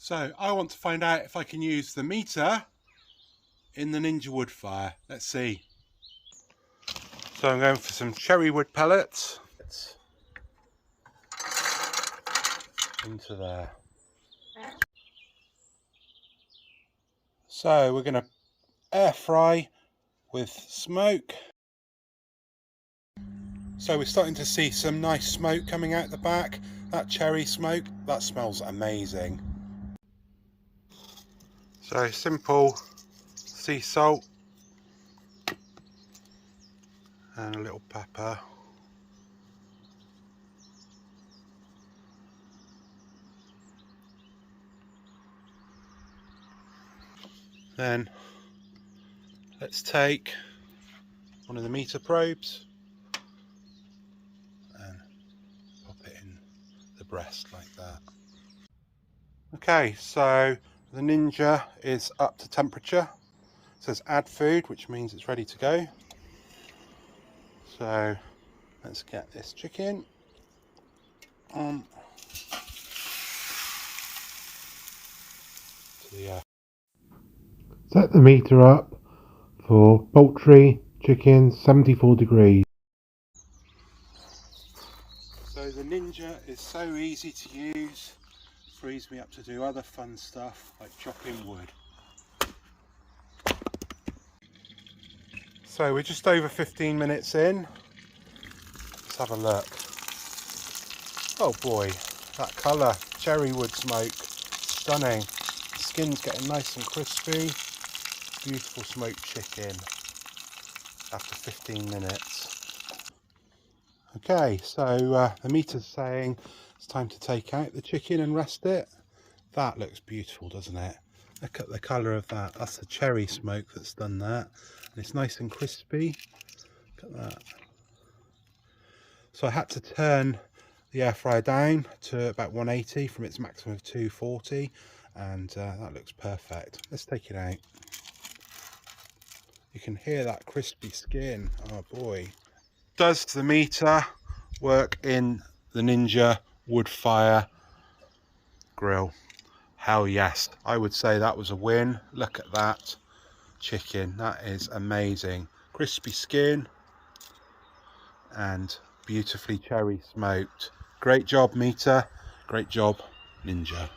So I want to find out if I can use the MEATER in the Ninja Woodfire. Let's see. So I'm going for some cherry wood pellets. Into there. So we're going to air fry with smoke. So we're starting to see some nice smoke coming out the back. That cherry smoke, that smells amazing. So simple sea salt and a little pepper. Then let's take one of the MEATER probes and pop it in the breast like that. Okay, so the Ninja is up to temperature. It says add food, which means it's ready to go. So let's get this chicken on to the air. Set the MEATER up for poultry, chicken, 74 degrees. So the Ninja is so easy to use, frees me up to do other fun stuff like chopping wood. So we're just over 15 minutes in. Let's have a look. Oh boy, that colour, cherry wood smoke, stunning. Skin's getting nice and crispy. Beautiful smoked chicken after 15 minutes. Okay, so the MEATER's saying it's time to take out the chicken and rest it. That looks beautiful, doesn't it? Look at the colour of that. That's the cherry smoke that's done that. And it's nice and crispy. Look at that. So I had to turn the air fryer down to about 180 from its maximum of 240, and that looks perfect. Let's take it out. You can hear that crispy skin. Oh boy. Does the MEATER work in the Ninja Woodfire Grill? Hell yes. I would say that was a win. Look at that chicken. That is amazing. Crispy skin and beautifully cherry smoked. Great job, MEATER. Great job, Ninja.